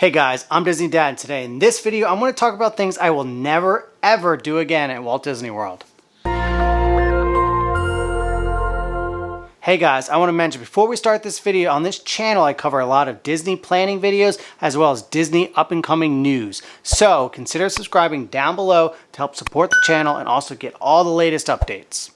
Hey guys, I'm Disney Dad, and today in this video I'm going to talk about things I will never ever do again at Walt Disney World. Hey guys, I want to mention before we start this video, on this channel I cover a lot of Disney planning videos as well as Disney up and coming news. So consider subscribing down below to help support the channel and also get all the latest updates.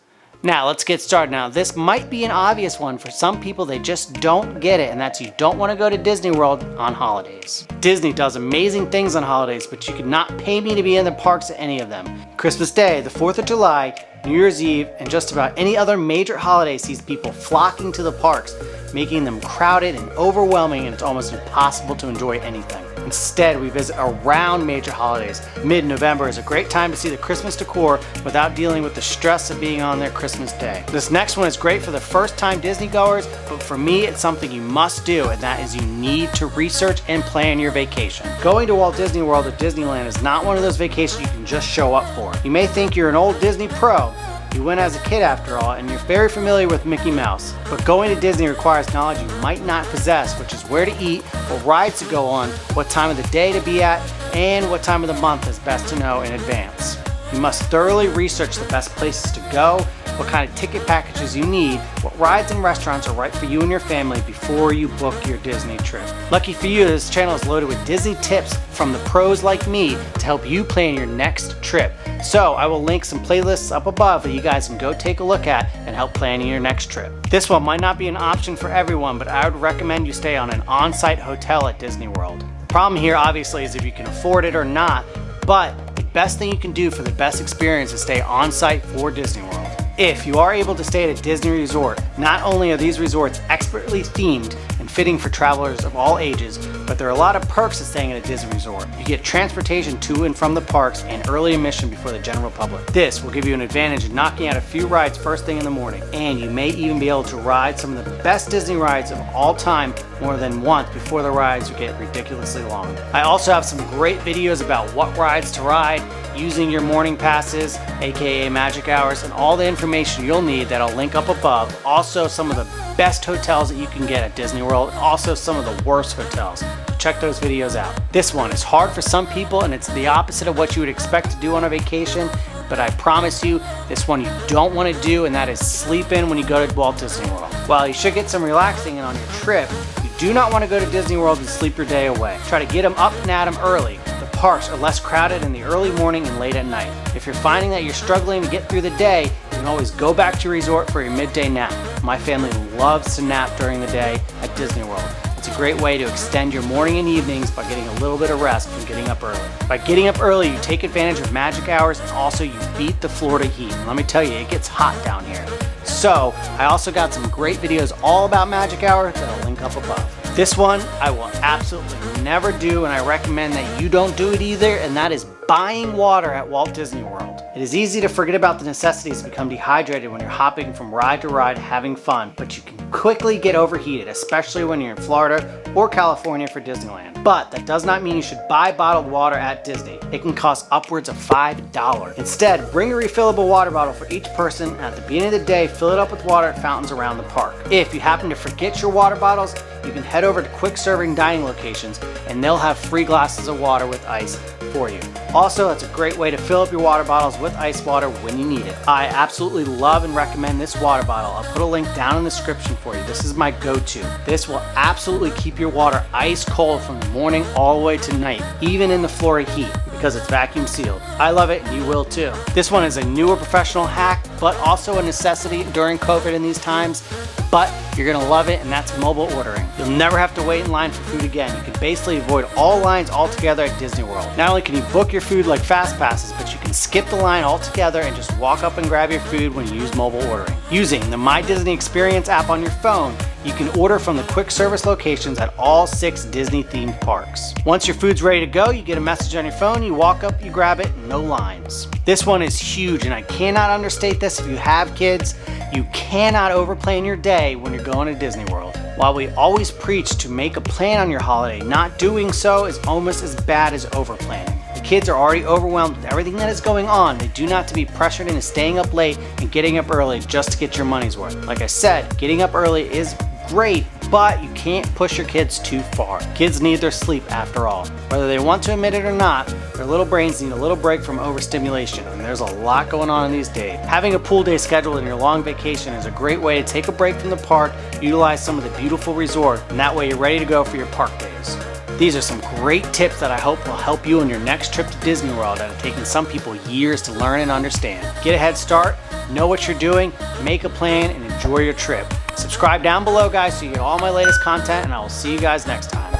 Now let's get started. Now this might be an obvious one for some people, they just don't get it, and that's you don't want to go to Disney World on holidays. Disney does amazing things on holidays, but you could not pay me to be in the parks at any of them. Christmas Day, the 4th of July, New Year's Eve, and just about any other major holiday sees people flocking to the parks, making them crowded and overwhelming, and it's almost impossible to enjoy anything. Instead, we visit around major holidays. Mid-November is a great time to see the Christmas decor without dealing with the stress of being on their Christmas Day. This next one is great for the first-time Disney goers, but for me, it's something you must do, and that is you need to research and plan your vacation. Going to Walt Disney World or Disneyland is not one of those vacations you can just show up for. You may think you're an old Disney pro. You went as a kid after all, and you're very familiar with Mickey Mouse. But going to Disney requires knowledge you might not possess, which is where to eat, what rides to go on, what time of the day to be at, and what time of the month is best to know in advance. You must thoroughly research the best places to go, what kind of ticket packages you need, what rides and restaurants are right for you and your family before you book your Disney trip. Lucky for you, this channel is loaded with Disney tips from the pros like me to help you plan your next trip. So I will link some playlists up above that you guys can go take a look at and help plan your next trip. This one might not be an option for everyone, but I would recommend you stay on an on-site hotel at Disney World. The problem here obviously is if you can afford it or not, but the best thing you can do for the best experience is stay on-site for Disney World. If you are able to stay at a Disney resort, not only are these resorts expertly themed and fitting for travelers of all ages, but there are a lot of perks to staying at a Disney resort. You get transportation to and from the parks and early admission before the general public. This will give you an advantage in knocking out a few rides first thing in the morning, and you may even be able to ride some of the best Disney rides of all time more than once before the rides get ridiculously long. I also have some great videos about what rides to ride, using your morning passes, aka magic hours, and all the information you'll need that I'll link up above. Also some of the best hotels that you can get at Disney World, and also some of the worst hotels. Check those videos out. This one is hard for some people, and it's the opposite of what you would expect to do on a vacation, but I promise you, this one you don't want to do, and that is sleep in when you go to Walt Disney World. While you should get some relaxing in on your trip, you do not want to go to Disney World and sleep your day away. Try to get them up and at them early. Parks are less crowded in the early morning and late at night. If you're finding that you're struggling to get through the day, you can always go back to your resort for your midday nap. My family loves to nap during the day at Disney World. It's a great way to extend your morning and evenings by getting a little bit of rest from getting up early. By getting up early, you take advantage of magic hours, and also you beat the Florida heat. And let me tell you, it gets hot down here. So I also got some great videos all about magic hour that I'll link up above. This one I will absolutely never do, and I recommend that you don't do it either, and that is buying water at Walt Disney World. It is easy to forget about the necessities and become dehydrated when you're hopping from ride to ride having fun, but you can quickly get overheated, especially when you're in Florida or California for Disneyland. But that does not mean you should buy bottled water at Disney. It can cost upwards of $5. Instead, bring a refillable water bottle for each person, and at the beginning of the day, fill it up with water at fountains around the park. If you happen to forget your water bottles, you can head over to quick serving dining locations, and they'll have free glasses of water with ice for you. Also, it's a great way to fill up your water bottles with ice water when you need it. I absolutely love and recommend this water bottle. I'll put a link down in the description for you. This is my go-to. This will absolutely keep your water ice cold from the morning all the way to night, even in the Florida heat, because it's vacuum sealed. I love it, and you will too. This one is a newer professional hack, but also a necessity during COVID in these times. But you're gonna love it, and that's mobile ordering. You'll never have to wait in line for food again. You can basically avoid all lines altogether at Disney World. Not only can you book your food like fast passes, but you can skip the line altogether and just walk up and grab your food when you use mobile ordering. Using the My Disney Experience app on your phone, you can order from the quick service locations at all 6 Disney themed parks. Once your food's ready to go, you get a message on your phone, you walk up, you grab it, no lines. This one is huge, and I cannot understate this. If you have kids, you cannot overplan your day when you're going to Disney World. While we always preach to make a plan on your holiday, not doing so is almost as bad as overplanning. The kids are already overwhelmed with everything that is going on. They do not to be pressured into staying up late and getting up early just to get your money's worth. Like I said, getting up early is great, but you can't push your kids too far. Kids need their sleep after all. Whether they want to admit it or not, their little brains need a little break from overstimulation, and there's a lot going on in these days. Having a pool day scheduled in your long vacation is a great way to take a break from the park, utilize some of the beautiful resort, and that way you're ready to go for your park days. These are some great tips that I hope will help you on your next trip to Disney World that have taken some people years to learn and understand. Get a head start, know what you're doing, make a plan, and enjoy your trip. Subscribe down below, guys, so you get all my latest content, and I will see you guys next time.